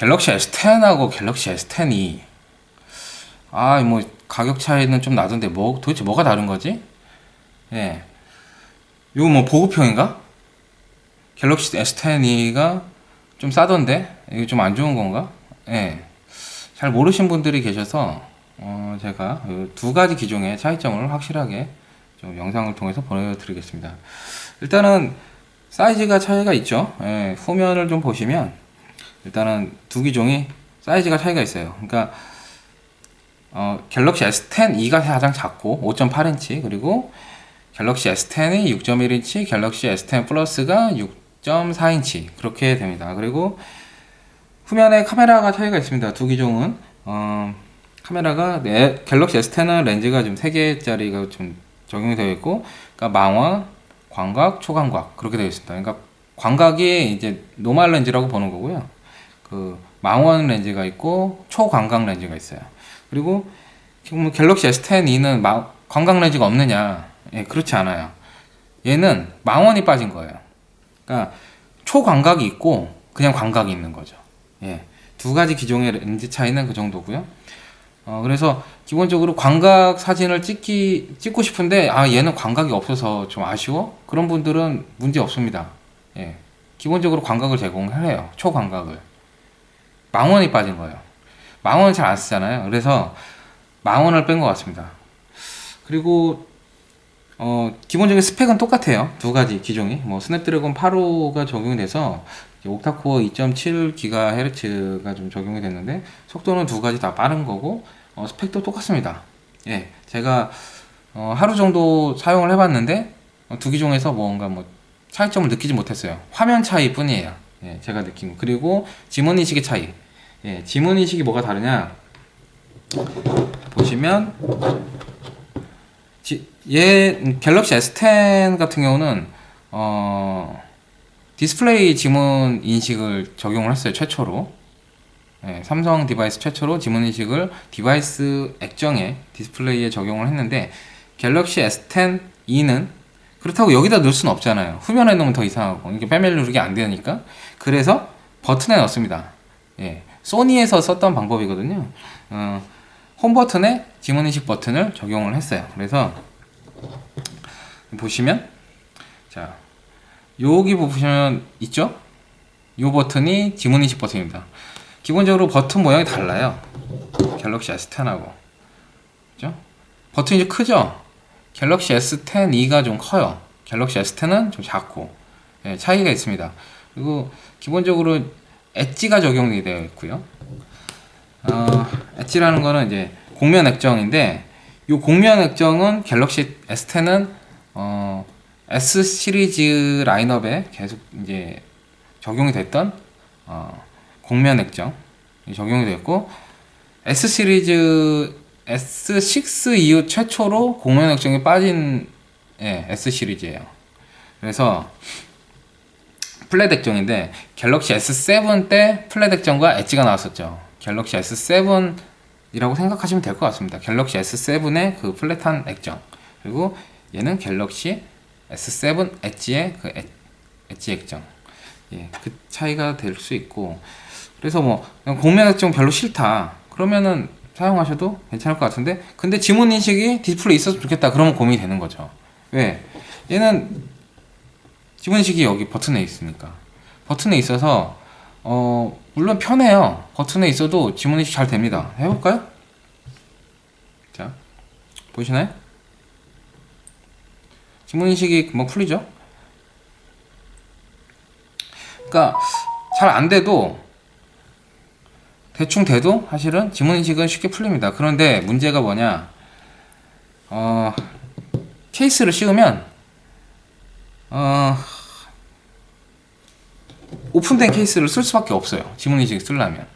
갤럭시 S10하고 갤럭시 S10이 뭐 가격 차이는 좀 나던데 도대체 뭐가 다른 거지? 예. 이거 뭐 보급형인가? 갤럭시 S10이가 좀 싸던데 이게 좀 안 좋은 건가? 예. 잘 모르신 분들이 계셔서 제가 두 가지 기종의 차이점을 확실하게 좀 영상을 통해서 보여드리겠습니다. 일단은 사이즈가 차이가 있죠. 예. 후면을 좀 보시면 일단은 두 기종이 사이즈가 차이가 있어요. 그러니까 갤럭시 S10e가 가장 작고 5.8인치, 그리고 갤럭시 S10이 6.1인치, 갤럭시 S10 플러스가 6.4인치 그렇게 됩니다. 그리고 후면에 카메라가 차이가 있습니다. 두 기종은 카메라가 갤럭시 S10은 렌즈가 좀 3개짜리가 좀 적용이 되어 있고, 그러니까 망원, 광각, 초광각 그렇게 되어 있습니다. 그러니까 광각이 이제 노멀 렌즈라고 보는 거고요. 그 망원 렌즈가 있고 초광각 렌즈가 있어요. 그리고 지금 갤럭시 S10e는 광각 렌즈가 없느냐? 예, 그렇지 않아요. 얘는 망원이 빠진 거예요. 그러니까 초광각이 있고 그냥 광각이 있는 거죠. 예, 두 가지 기종의 렌즈 차이는 그 정도고요. 그래서 기본적으로 광각 사진을 찍고 싶은데 얘는 광각이 없어서 좀 아쉬워? 그런 분들은 문제 없습니다. 예, 기본적으로 광각을 제공해요. 초광각을. 망원이 빠진 거예요. 망원을 잘 안 쓰잖아요. 그래서 망원을 뺀 것 같습니다. 그리고 기본적인 스펙은 똑같아요. 두 가지 기종이. 뭐 스냅드래곤 8호가 적용이 돼서 옥타코어 2.7GHz가 좀 적용이 됐는데, 속도는 두 가지 다 빠른 거고 스펙도 똑같습니다. 예, 제가 하루 정도 사용을 해봤는데 두 기종에서 뭔가 차이점을 느끼지 못했어요. 화면 차이 뿐이에요. 예, 제가 느낀 거. 그리고 지문 인식의 차이. 예, 지문 인식이 뭐가 다르냐 보시면 갤럭시 S10 같은 경우는 디스플레이 지문 인식을 적용을 했어요. 최초로. 예, 삼성 디바이스 최초로 지문 인식을 디바이스 액정에 디스플레이에 적용을 했는데, 갤럭시 S10e는 그렇다고 여기다 넣을 수는 없잖아요. 후면에 넣으면 더 이상하고 이게 패밀리 누르기 안 되니까, 그래서 버튼에 넣습니다. 예, 소니에서 썼던 방법이거든요. 홈 버튼에 지문 인식 버튼을 적용을 했어요. 그래서 보시면, 자, 여기 보시면 있죠? 이 버튼이 지문 인식 버튼입니다. 기본적으로 버튼 모양이 달라요. 갤럭시 S10하고. 그죠? 버튼이 좀 크죠? 갤럭시 S10e가 좀 커요. 갤럭시 S10은 좀 작고. 예, 차이가 있습니다. 그리고 기본적으로 엣지가 적용이 되어 있고요. 엣지라는 거는 이제 곡면 액정인데, 이 곡면 액정은 갤럭시 S10은 S 시리즈 라인업에 계속 이제 적용이 됐던 곡면 액정 적용이 됐고, S 시리즈 S6 이후 최초로 곡면 액정이 빠진 S 시리즈예요. 그래서 플랫 액정인데, 갤럭시 S7 때 플랫 액정과 엣지가 나왔었죠. 갤럭시 S7이라고 생각하시면 될 것 같습니다. 갤럭시 S7의 그 플랫한 액정, 그리고 얘는 갤럭시 S7 엣지의 그 엣지 액정. 예, 그 차이가 될 수 있고, 그래서 그냥 곡면 액정 별로 싫다 그러면은 사용하셔도 괜찮을 것 같은데, 근데 지문 인식이 디스플레이 있었으면 좋겠다 그러면 고민이 되는 거죠. 왜? 얘는 지문 인식이 여기 버튼에 있으니까. 버튼에 있어서 물론 편해요. 버튼에 있어도 지문 인식 잘 됩니다. 해볼까요? 자, 보이시나요? 지문 인식이 금방 풀리죠? 그러니까 잘 안 돼도, 대충 돼도 사실은 지문 인식은 쉽게 풀립니다. 그런데 문제가 뭐냐, 케이스를 씌우면 오픈된 케이스를 쓸 수밖에 없어요. 지문 인식 쓰려면.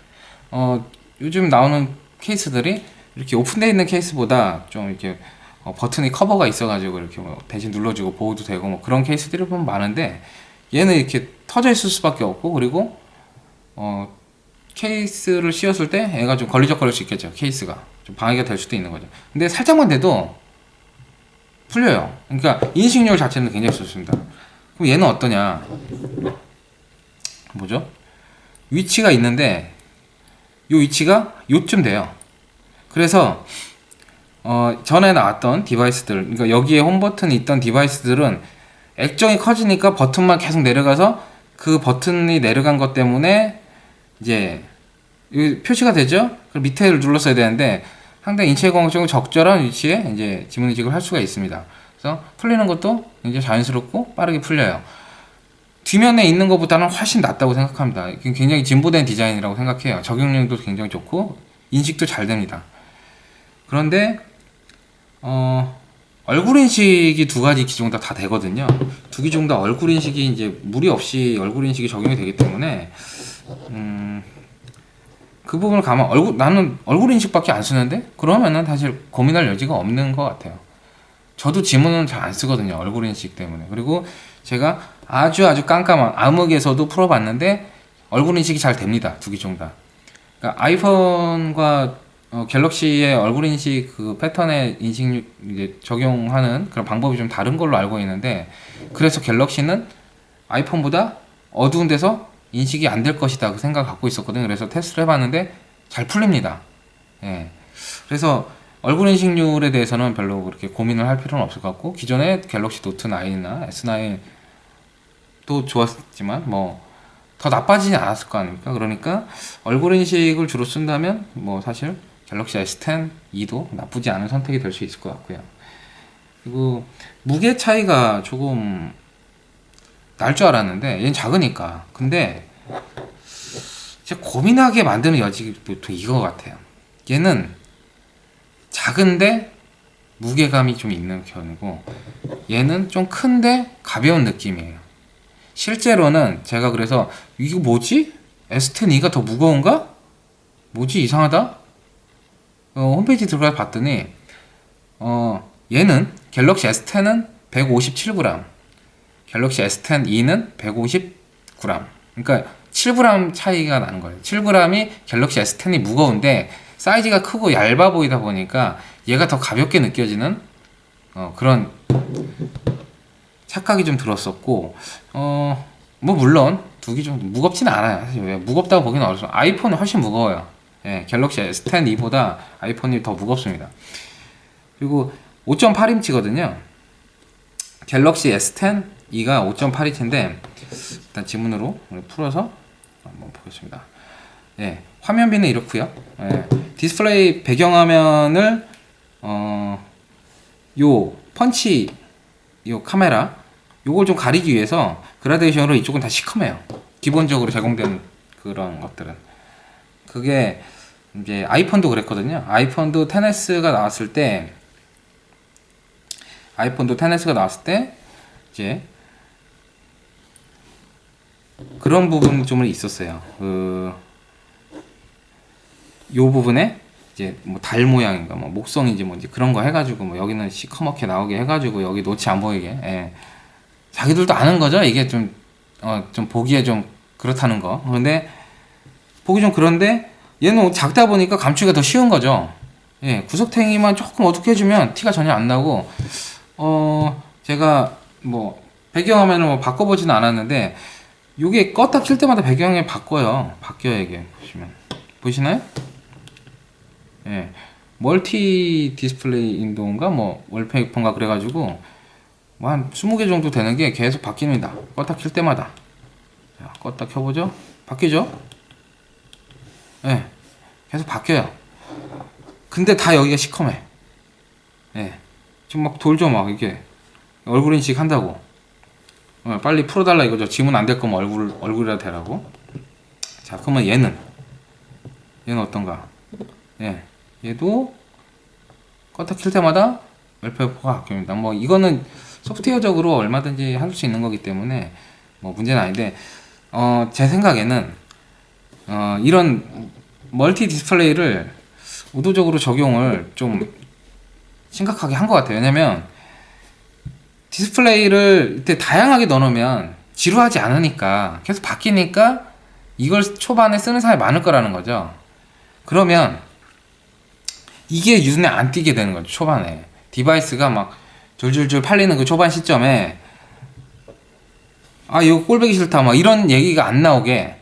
요즘 나오는 케이스들이 이렇게 오픈되어 있는 케이스보다 좀 이렇게 버튼이 커버가 있어가지고 이렇게 대신 눌러주고 보호도 되고 그런 케이스들이 보면 많은데, 얘는 이렇게 터져 있을 수밖에 없고, 그리고 케이스를 씌웠을 때 얘가 좀 걸리적거릴 수 있겠죠. 케이스가 좀 방해가 될 수도 있는 거죠. 근데 살짝만 돼도 풀려요. 그러니까 인식률 자체는 굉장히 좋습니다. 그럼 얘는 어떠냐? 뭐죠? 위치가 있는데 요 위치가 요쯤 돼요. 그래서 전에 나왔던 디바이스들, 그러니까 여기에 홈 버튼이 있던 디바이스들은 액정이 커지니까 버튼만 계속 내려가서 그 버튼이 내려간 것 때문에 이제 표시가 되죠. 그럼 밑에를 눌렀어야 되는데 상당히 인체공학적으로 적절한 위치에 이제 지문 인식을 할 수가 있습니다. 그래서 풀리는 것도 굉장히 자연스럽고 빠르게 풀려요. 뒷면에 있는 것보다는 훨씬 낫다고 생각합니다. 굉장히 진보된 디자인이라고 생각해요. 적용력도 굉장히 좋고 인식도 잘 됩니다. 그런데 얼굴 인식이 두 가지 기종 다 되거든요. 두 기종 다 얼굴 인식이 이제 무리 없이 얼굴 인식이 적용이 되기 때문에 그 부분을 나는 얼굴 인식밖에 안 쓰는데 그러면은 사실 고민할 여지가 없는 것 같아요. 저도 지문은 잘 안 쓰거든요. 얼굴 인식 때문에. 그리고 제가 아주 깜깜한 암흑에서도 풀어봤는데 얼굴 인식이 잘 됩니다. 두 기종 다. 그러니까 아이폰과 갤럭시의 얼굴 인식 그 패턴의 인식 이제 적용하는 그런 방법이 좀 다른 걸로 알고 있는데 그래서 갤럭시는 아이폰보다 어두운 데서 인식이 안 될 것이다 그 생각을 갖고 있었거든요. 그래서 테스트를 해봤는데 잘 풀립니다. 예. 그래서 얼굴 인식률에 대해서는 별로 그렇게 고민을 할 필요는 없을 것 같고 기존의 갤럭시 노트 9이나 S9도 좋았지만 뭐 더 나빠지지 않았을 거 아닙니까? 그러니까 얼굴 인식을 주로 쓴다면 뭐 사실 갤럭시 S10, 2도 나쁘지 않은 선택이 될 수 있을 것 같고요. 그리고 무게 차이가 조금 날 줄 알았는데 얘는 작으니까. 근데 진짜 고민하게 만드는 여지도 이거 같아요. 얘는 작은데 무게감이 좀 있는 편이고 얘는 좀 큰데 가벼운 느낌이에요. 실제로는 제가 그래서 이거 뭐지? S10e가 더 무거운가? 뭐지 이상하다? 홈페이지 들어가서 봤더니 얘는 갤럭시 S10은 157g, 갤럭시 S10e는 150g. 그러니까 7g 차이가 나는 거예요. 7g이 갤럭시 S10이 무거운데 사이즈가 크고 얇아 보이다 보니까 얘가 더 가볍게 느껴지는 그런 착각이 좀 들었었고 뭐 물론 두 개 좀 무겁지는 않아요. 사실 왜 무겁다고 보기는 어려워요. 아이폰은 훨씬 무거워요. 예, 갤럭시 S10e보다 아이폰이 더 무겁습니다. 그리고 5.8인치거든요. 갤럭시 S10e가 5.8인치인데 일단 지문으로 풀어서 한번 보겠습니다. 예, 화면비는 이렇고요. 예, 디스플레이 배경화면을 요 펀치 요 카메라 요걸 좀 가리기 위해서 그라데이션으로 이쪽은 다 시커매요. 기본적으로 제공된 그런 것들은. 그게 이제 아이폰도 그랬거든요. 아이폰도 10S가 나왔을 때 이제 그런 부분 좀 있었어요. 요 부분에 이제 뭐 달 모양인가 뭐 목성인지 뭔지 그런 거 해가지고 뭐 여기는 시커멓게 나오게 해가지고 여기 노치 안 보이게. 예. 자기들도 아는 거죠. 이게 좀 보기에 좀 그렇다는 거. 근데 보기 좀 그런데 얘는 작다 보니까 감추기가 더 쉬운 거죠. 예. 구석탱이만 조금 어둡게 해주면 티가 전혀 안 나고 제가 뭐 배경화면을 뭐 바꿔보지는 않았는데 요게 껐다 킬 때마다 배경에 바뀌어요. 이게 보시나요? 예, 멀티 디스플레이 인도인가 뭐 월페이퍼인가 그래가지고 뭐 한 20개 정도 되는 게 계속 바뀝니다. 껐다 킬 때마다. 자, 껐다 켜보죠. 바뀌죠? 예, 계속 바뀌어요. 근데 다 여기가 시커매. 예, 지금 막 돌죠 막 이렇게 얼굴 인식 한다고. 빨리 풀어달라 이거죠. 지문 안 될 거면 얼굴이라 되라고. 자, 그러면 얘는 어떤가? 예. 얘도 껐다 킬 때마다 웰페이퍼가 바뀝니다. 뭐 이거는 소프트웨어적으로 얼마든지 할 수 있는 거기 때문에 뭐 문제는 아닌데 제 생각에는 이런 멀티 디스플레이를 의도적으로 적용을 좀 심각하게 한 것 같아요. 왜냐면 디스플레이를 이때 다양하게 넣어놓으면 지루하지 않으니까 계속 바뀌니까 이걸 초반에 쓰는 사람이 많을 거라는 거죠. 그러면 이게 눈에 안 띄게 되는 거죠. 초반에 디바이스가 막 줄줄줄 팔리는 그 초반 시점에 이거 꼴보기 싫다 막 이런 얘기가 안 나오게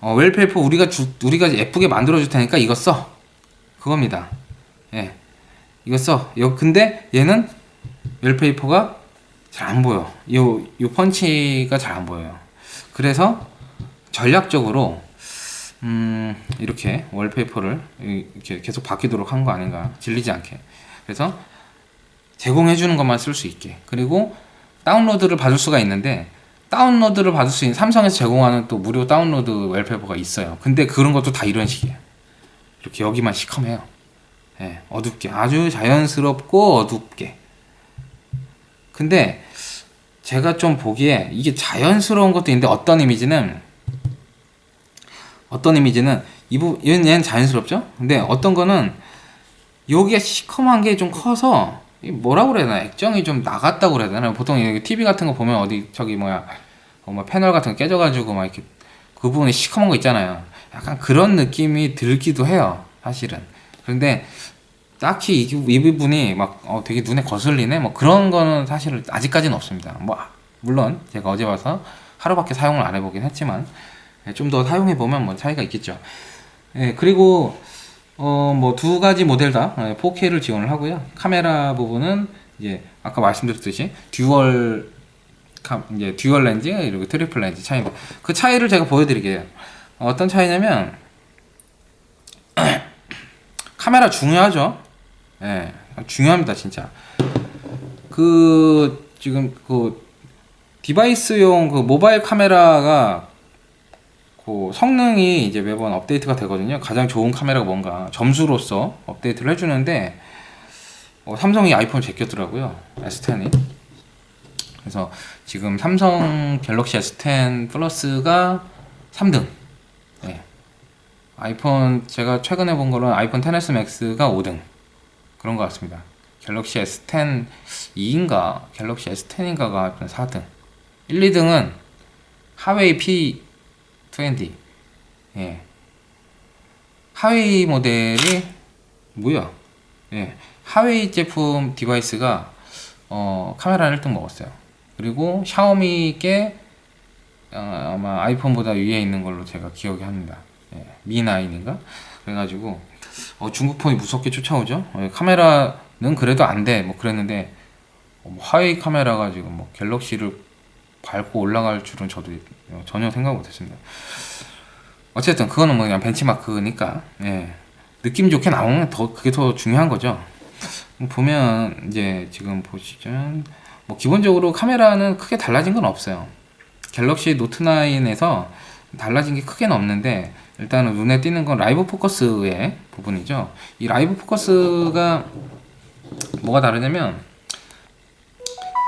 웰페이퍼 우리가 예쁘게 만들어 줄 테니까 이거 써. 그겁니다. 예. 이거 써. 근데 얘는 웰페이퍼가 잘 안 보여. 요 펀치가 잘 안 보여요. 그래서 전략적으로 이렇게 월페이퍼를 이렇게 계속 바뀌도록 한 거 아닌가, 질리지 않게. 그래서 제공해 주는 것만 쓸 수 있게. 그리고 다운로드를 받을 수가 있는데, 다운로드를 받을 수 있는 삼성에서 제공하는 또 무료 다운로드 웰페이퍼가 있어요. 근데 그런 것도 다 이런 식이에요. 이렇게 여기만 시커매요. 예, 어둡게, 아주 자연스럽고 어둡게. 근데 제가 좀 보기에 이게 자연스러운 것도 있는데, 어떤 이미지는 얘는 자연스럽죠? 근데 어떤 거는 여기가 시커먼 게 좀 커서 뭐라고 그래야 되나, 액정이 좀 나갔다고 그래야 되나. 보통 TV 같은 거 보면 어디 저기 뭐 패널 같은 거 깨져가지고 막 이렇게 그 부분에 시커먼 거 있잖아요. 약간 그런 느낌이 들기도 해요, 사실은. 그런데 딱히 이 부분이 막 되게 눈에 거슬리네 뭐 그런 거는 사실 아직까지는 없습니다. 뭐 물론 제가 어제 와서 하루밖에 사용을 안 해보긴 했지만 좀 더 사용해 보면 뭐 차이가 있겠죠. 예, 그리고 뭐 두 가지 모델 다 4K를 지원을 하고요. 카메라 부분은 이제 아까 말씀드렸듯이 듀얼 렌즈 그리고 트리플 렌즈 차이입니다. 그 차이를 제가 보여드릴게요. 어떤 차이냐면 카메라 중요하죠. 예, 중요합니다, 진짜. 지금 디바이스용 모바일 카메라가 성능이 이제 매번 업데이트가 되거든요. 가장 좋은 카메라가 뭔가 점수로서 업데이트를 해주는데, 삼성이 아이폰을 제꼈더라고요, S10이. 그래서 지금 삼성 갤럭시 S10 플러스가 3등. 예. 아이폰, 제가 최근에 본 거로는 아이폰 XS 맥스가 5등. 그런 것 같습니다. 갤럭시 S10 2인가 갤럭시 S10인가가 4등. 1, 2등은 하웨이 P20. 예. 하웨이 모델이 뭐야? 예. 하웨이 제품 디바이스가 카메라는 1등 먹었어요. 그리고 샤오미께 아마 아이폰보다 위에 있는 걸로 제가 기억이 합니다. 예. Mi9인가? 그래가지고 중국 폰이 무섭게 쫓아오죠. 카메라는 그래도 안 돼 뭐 그랬는데, 하웨이 카메라가 지금 갤럭시를 밟고 올라갈 줄은 저도 전혀 생각 못했습니다. 어쨌든 그거는 그냥 벤치마크니까, 예. 느낌 좋게 나오면 그게 더 중요한 거죠. 보면 이제 지금 보시죠. 기본적으로 카메라는 크게 달라진 건 없어요. 갤럭시 노트 9에서 달라진 게 크게는 없는데, 일단은 눈에 띄는 건 라이브 포커스의 부분이죠. 이 라이브 포커스가 뭐가 다르냐면,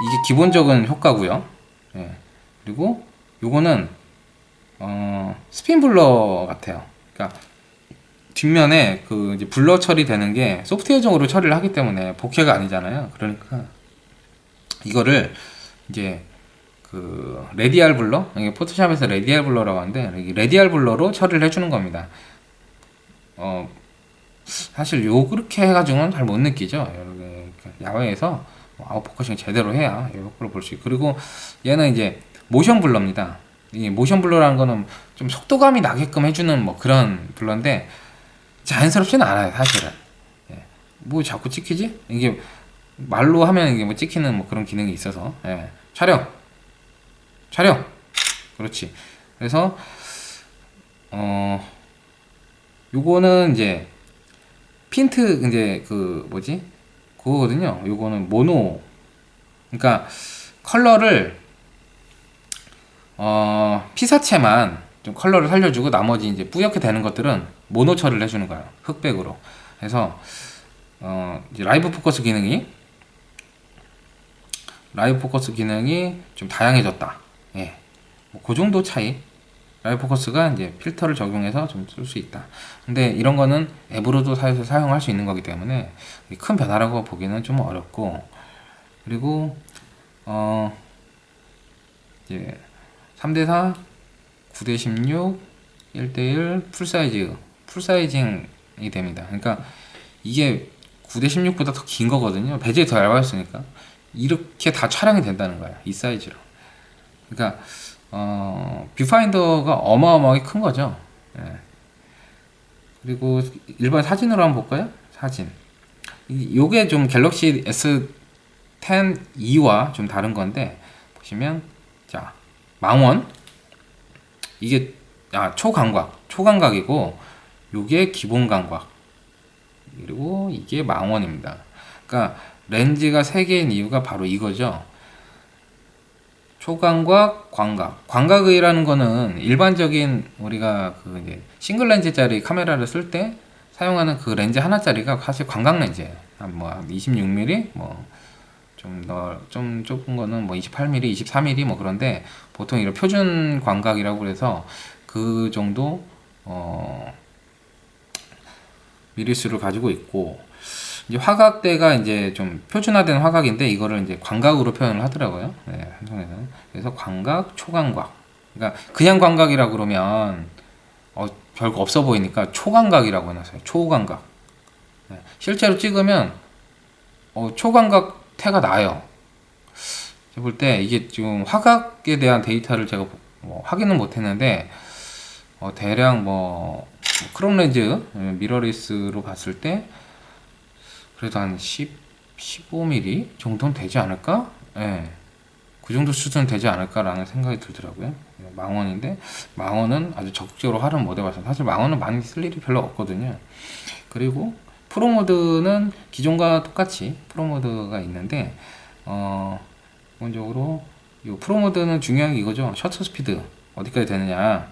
이게 기본적인 효과고요. 예. 그리고 요거는 스핀 블러 같아요. 그러니까 뒷면에 이제 블러 처리되는 게 소프트웨어적으로 처리를 하기 때문에 복해가 아니잖아요. 그러니까 이거를 이제 레디알 블러, 이게 포토샵에서 레디알 블러라고 하는데, 레디알 블러로 처리를 해주는 겁니다. 사실 그렇게 해가지고는 잘 못 느끼죠. 야외에서 아웃포커싱 제대로 해야 이 효과를 볼 수 있고. 그리고 얘는 이제 모션 블러입니다. 이 모션 블러라는 거는 좀 속도감이 나게끔 해주는 그런 블러인데, 자연스럽지는 않아요, 사실은. 예. 뭐 자꾸 찍히지? 이게 말로 하면 이게 찍히는 그런 기능이 있어서. 예. 촬영. 그렇지. 그래서 요거는 이제 핀트, 이제 그거거든요. 요거는 모노. 그러니까 컬러를 피사체만 좀 컬러를 살려주고, 나머지 이제 뿌옇게 되는 것들은 모노 처리를 해주는 거예요, 흑백으로. 그래서 이제 라이브 포커스 기능이 좀 다양해졌다. 예. 그 정도 차이. 라이브 포커스가 이제 필터를 적용해서 좀 쓸 수 있다. 근데 이런 거는 앱으로도 사용할 수 있는 거기 때문에 큰 변화라고 보기는 좀 어렵고, 그리고 이제 3대4, 9대16, 1대1, 풀사이징이 됩니다. 그러니까 이게 9대16보다 더 긴 거거든요. 배지가 더 얇았으니까. 이렇게 다 촬영이 된다는 거예요, 이 사이즈로. 그러니까 뷰파인더가 어마어마하게 큰 거죠. 예. 그리고 일반 사진으로 한번 볼까요? 사진. 요게 좀 갤럭시 S10e와 좀 다른 건데, 보시면, 자, 망원. 이게, 초광각이고, 요게 기본 광각. 그리고 이게 망원입니다. 그러니까, 렌즈가 3개인 이유가 바로 이거죠. 초광각, 광각. 광각이라는 거는 일반적인 우리가 그 이제 싱글 렌즈짜리 카메라를 쓸 때 사용하는 그 렌즈 하나짜리가 사실 광각 렌즈예요. 뭐 26mm, 뭐 좀 좁은 거는 뭐 28mm, 24mm 뭐 그런데 보통 이런 표준 광각이라고 그래서 그 정도 미리수를 가지고 있고, 이제 화각대가 이제 좀 표준화된 화각인데 이거를 이제 광각으로 표현을 하더라고요. 네, 삼성에서는. 그래서 광각, 초광각. 그러니까 그냥 광각이라 그러면 별거 없어 보이니까 초광각이라고 해놨어요. 초광각. 네, 실제로 찍으면 초광각 태가 나요. 볼 때 이게 지금 화각에 대한 데이터를 제가 확인은 못했는데 대략 크롬 렌즈 미러리스로 봤을 때 그래도 한 15mm 정도는 되지 않을까? 예. 그 정도 수준은 되지 않을까라는 생각이 들더라고요. 망원인데, 망원은 아주 적극적으로 활용 못 해봐서, 사실 망원은 많이 쓸 일이 별로 없거든요. 그리고 프로모드는 기존과 똑같이 프로모드가 있는데, 기본적으로 이 프로모드는 중요한 게 이거죠. 셔터 스피드 어디까지 되느냐,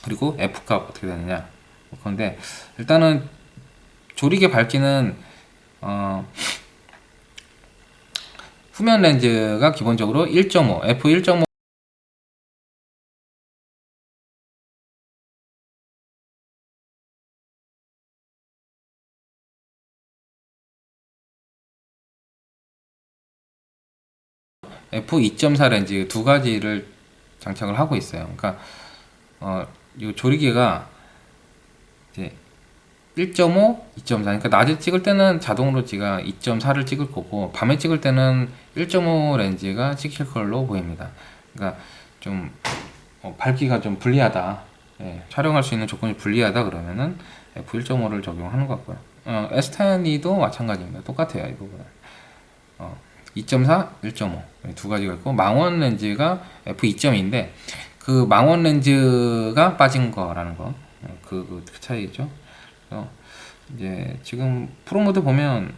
그리고 F값 어떻게 되느냐. 그런데 일단은 조리개 밝기는 후면 렌즈가 기본적으로 1.5, f1.5 f2.4 렌즈 두 가지를 장착을 하고 있어요. 그러니까 이 조리개가 이제 1.5, 2.4. 그러니까 낮에 찍을 때는 자동으로 지가 2.4를 찍을 거고, 밤에 찍을 때는 1.5 렌즈가 찍힐 걸로 보입니다. 그러니까 좀 밝기가 좀 불리하다. 예, 촬영할 수 있는 조건이 불리하다 그러면은 f1.5를 적용하는 것 같고요. S10e도 마찬가지입니다. 똑같아요, 이 부분은. 2.4, 1.5 두 가지가 있고, 망원 렌즈가 f2.2인데 그 망원 렌즈가 빠진 거라는 거, 그 차이죠. 이제 지금 프로모드 보면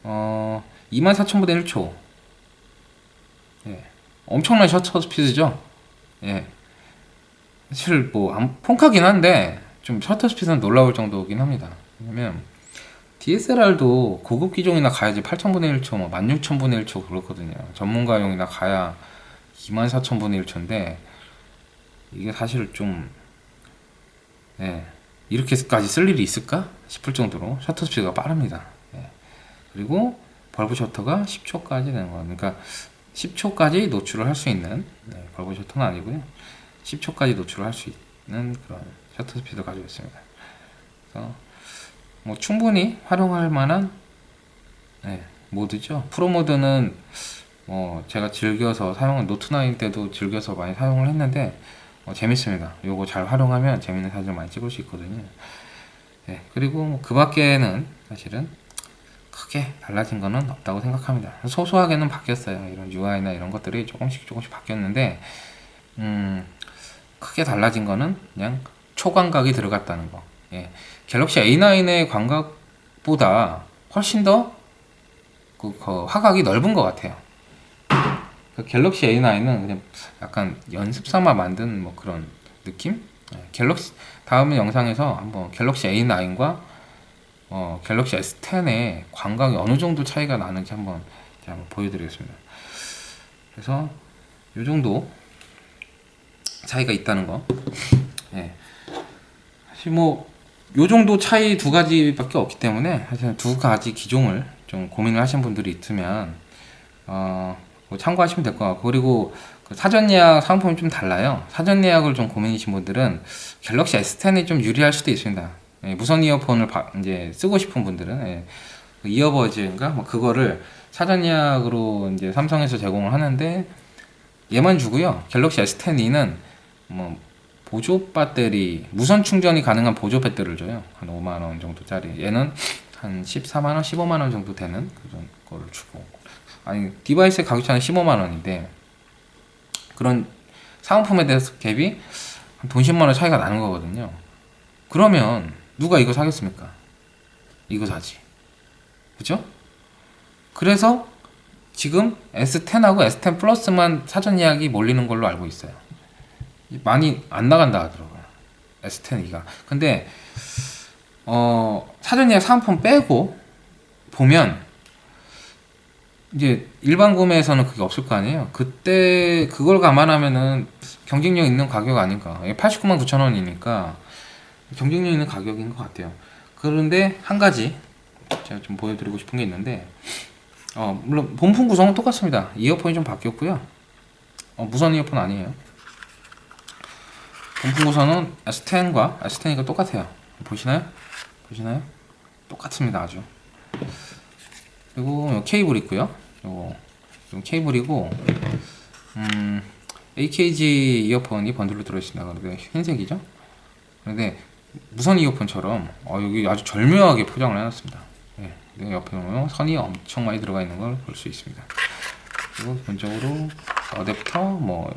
24,000분의 1초, 예, 엄청난 셔터 스피드죠. 예, 사실 폰카긴 한데 좀 셔터 스피드는 놀라울 정도긴 합니다. 왜냐면 DSLR도 고급 기종이나 가야지 8,000분의 1초, 16,000분의 1초 그렇거든요. 전문가용이나 가야 24,000분의 1초인데 이게 사실 좀, 예, 이렇게까지 쓸 일이 있을까 싶을 정도로 셔터 스피드가 빠릅니다. 예. 그리고 벌브 셔터가 10초까지 되는 거. 그러니까 10초까지 노출을 할 수 있는, 벌브 셔터는 아니고요. 10초까지 노출을 할 수 있는 그런 셔터 스피드를 가지고 있습니다. 그래서 충분히 활용할 만한 모드죠. 프로 모드는 제가 즐겨서 사용한 노트9 때도 즐겨서 많이 사용을 했는데 재밌습니다. 요거 잘 활용하면 재밌는 사진을 많이 찍을 수 있거든요. 그리고 그 밖에는 사실은 크게 달라진 거는 없다고 생각합니다. 소소하게는 바뀌었어요. 이런 UI나 이런 것들이 조금씩 바뀌었는데 크게 달라진 거는 그냥 초광각이 들어갔다는 거. 갤럭시 A9의 광각보다 훨씬 더 그 화각이 넓은 것 같아요. 그 갤럭시 A9은 그냥 약간 연습 삼아 만든 그런 느낌? 갤럭시 다음 영상에서 한번 갤럭시 A9과 갤럭시 S10의 광각이 어느 정도 차이가 나는지 한번 보여드리겠습니다. 그래서 이 정도 차이가 있다는 거. 사실 요 정도 차이 두 가지밖에 없기 때문에 사실 두 가지 기종을 좀 고민을 하신 분들이 있으면 참고하시면 될 것 같고, 그리고 사전 예약 상품이 좀 달라요. 사전 예약을 좀 고민이신 분들은 갤럭시 S10이 좀 유리할 수도 있습니다. 무선 이어폰을 이제 쓰고 싶은 분들은 이어버즈인가 그거를 사전 예약으로 이제 삼성에서 제공을 하는데 얘만 주고요. 갤럭시 S10e는 뭐 보조 배터리, 무선 충전이 가능한 보조 배터리를 줘요. 한 5만 원 정도짜리. 얘는 한 14만 원, 15만 원 정도 되는 그런 거를 주고. 아니, 디바이스의 가격 차는 15만 원인데 그런 사은품에 대해서 갭이 한 돈 10만 원 차이가 나는 거거든요. 그러면 누가 이거 사겠습니까? 이거 사지. 그죠? 그래서 지금 S10하고 S10 플러스만 사전 예약이 몰리는 걸로 알고 있어요. 많이 안 나간다 하더라고요. S10이가. 근데 사전 예약 사은품 빼고 보면 이제 일반 구매에서는 그게 없을 거 아니에요. 그때 그걸 감안하면은 경쟁력 있는 가격 아닌가. 89만 9천 원이니까 경쟁력 있는 가격인 것 같아요. 그런데 한 가지 제가 좀 보여드리고 싶은 게 있는데, 물론 본품 구성은 똑같습니다. 이어폰이 좀 바뀌었고요. 무선 이어폰 아니에요. 본품 구성은 S10과 S10이가 똑같아요. 보시나요? 똑같습니다. 아주. 그리고 케이블 있고요. 요거 케이블이고, AKG 이어폰이 번들로 들어있습니다. 그런데 흰색이죠? 그런데 무선 이어폰처럼 여기 아주 절묘하게 포장을 해놨습니다. 네, 옆에 보면 선이 엄청 많이 들어가 있는 걸 볼 수 있습니다. 그리고 기본적으로 어댑터,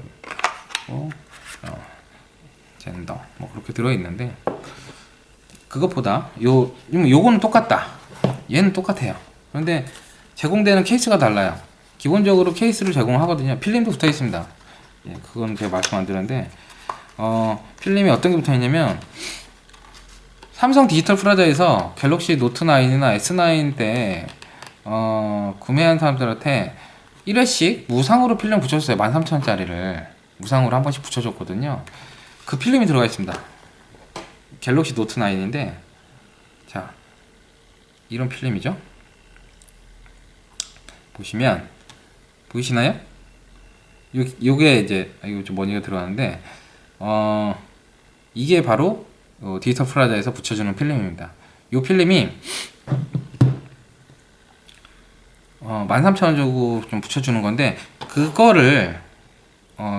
젠더, 그렇게 들어있는데, 그것보다 요거는 똑같다. 얘는 똑같아요. 그런데 제공되는 케이스가 달라요. 기본적으로 케이스를 제공하거든요. 필름도 붙어 있습니다. 그건 제가 말씀 안 드렸는데, 필름이 어떤 게 붙어 있냐면, 삼성 디지털 프라자에서 갤럭시 노트 9이나 S9 때 구매한 사람들한테 1회씩 무상으로 필름 붙여줬어요. 13,000원짜리를 무상으로 한 번씩 붙여줬거든요. 그 필름이 들어가 있습니다. 갤럭시 노트 9인데, 자, 이런 필름이죠. 보시면 보이시나요? 요게 이제 이거 좀 머니가 들어가는데, 이게 바로 디지털 프라자에서 붙여주는 필름입니다. 이 필름이 13,000원 주고 좀 붙여주는 건데, 그거를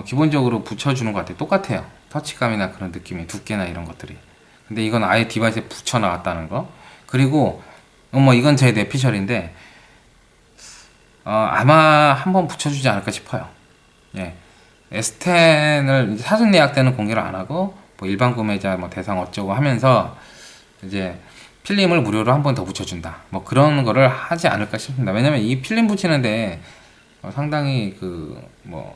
기본적으로 붙여주는 것 같아요. 똑같아요. 터치감이나 그런 느낌이, 두께나 이런 것들이. 근데 이건 아예 디바이스에 붙여 나왔다는 거. 그리고 이건 제 내피셜인데, 아마 한번 붙여주지 않을까 싶어요. 예. S10을 사전 예약 때는 공개를 안 하고, 일반 구매자 대상 어쩌고 하면서 이제 필름을 무료로 한 번 더 붙여준다. 그런 거를 하지 않을까 싶습니다. 왜냐면 이 필름 붙이는데 상당히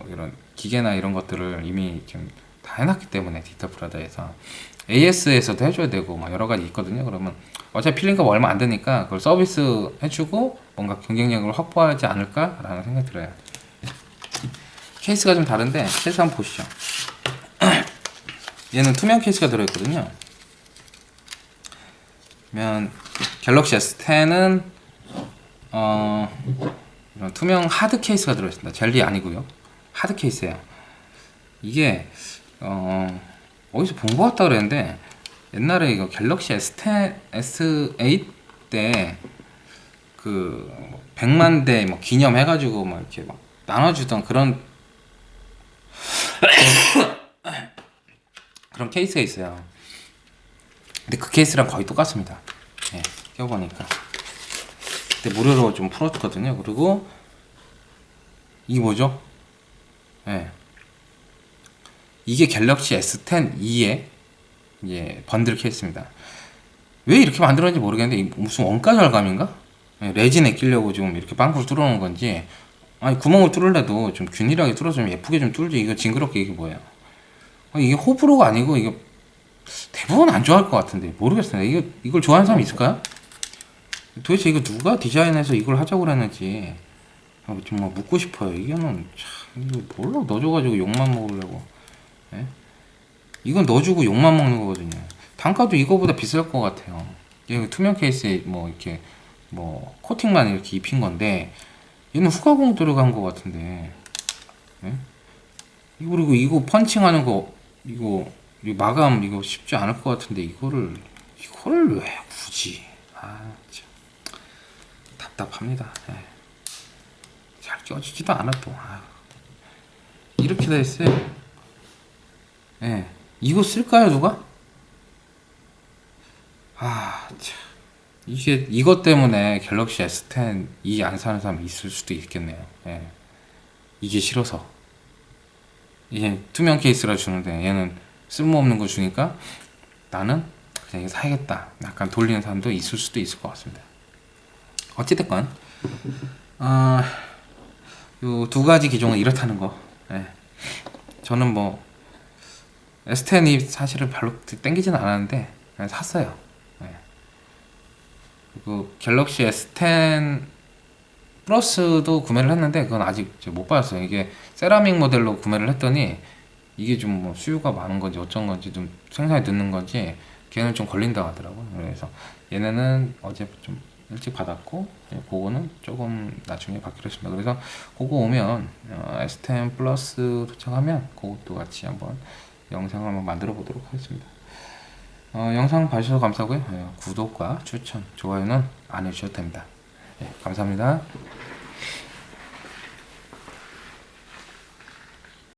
이런 기계나 이런 것들을 이미 지금 다 해놨기 때문에, 디지털 프라자에서 AS에서도 해줘야 되고 여러 가지 있거든요. 그러면 어차피 필름값 얼마 안 드니까 그걸 서비스 해주고 뭔가 경쟁력을 확보하지 않을까라는 생각이 들어요. 케이스가 좀 다른데 케이스 한번 보시죠. 얘는 투명 케이스가 들어있거든요. 그러면 갤럭시 S10은 이런 투명 하드 케이스가 들어있습니다. 젤리 아니고요. 하드 케이스예요. 이게 어디서 본 것 같다 그랬는데, 옛날에 이거 갤럭시 S10, S8 때 100만 대 기념해가지고 이렇게 나눠주던 그런 그런 케이스가 있어요. 근데 그 케이스랑 거의 똑같습니다. 껴보니까 그때 무료로 좀 풀었거든요. 그리고 이게 뭐죠? 이게 갤럭시 S10e의 이제 번들 케이스입니다. 왜 이렇게 만들었는지 모르겠는데, 무슨 원가 절감인가? 레진에 끼려고 지금 이렇게 빵꾸를 뚫어놓은 건지, 아니 구멍을 뚫으려도 좀 균일하게 뚫어서 좀 예쁘게 좀 뚫지, 이거 징그럽게 이게 뭐예요? 이게 호불호가 아니고, 이거 대부분 안 좋아할 것 같은데 모르겠어요. 이걸 좋아하는 사람이 있을까요? 도대체 이거 누가 디자인해서 이걸 하자고 그랬는지 정말 묻고 싶어요. 이거는 참, 이거 몰라, 넣어줘가지고 욕만 먹으려고. 이건 넣어주고 욕만 먹는 거거든요. 단가도 이거보다 비쌀 것 같아요. 이거 투명 케이스에 이렇게 코팅만 이렇게 입힌 건데, 얘는 후가공 들어간 것 같은데, 그리고 이거 펀칭하는 거, 이거 마감 이거 쉽지 않을 것 같은데, 이거를 왜 굳이? 참 답답합니다. 잘 껴지지도 않아 또. 이렇게 돼 있어요. 예. 이거 쓸까요, 누가? 아, 참. 이게 이것 때문에 갤럭시 S10 이 안 사는 사람 있을 수도 있겠네요. 예. 이게 싫어서. 이게 투명 케이스라 주는데 얘는 쓸모없는 거 주니까 나는 그냥 이거 사야겠다. 약간 돌리는 사람도 있을 수도 있을 것 같습니다. 어찌됐건 요 두 가지 기종은 이렇다는 거. 예. 저는 뭐 S10이 사실은 별로 땡기진 않았는데 그냥 샀어요. 예. 그리고 갤럭시 S10 플러스도 구매를 했는데 그건 아직 못 받았어요. 이게 세라믹 모델로 구매를 했더니 이게 좀 뭐 수요가 많은 건지 어쩐 건지 좀 생산이 늦는 건지 걔는 좀 걸린다고 하더라고요. 그래서 얘네는 어제 좀 일찍 받았고 그거는 조금 나중에 받기로 했습니다. 그래서 그거 오면 S10 플러스 도착하면 그것도 같이 한번 영상을 한번 만들어 보도록 하겠습니다. 영상 봐주셔서 감사하고요. 구독과 추천, 좋아요는 안 해주셔도 됩니다. 감사합니다.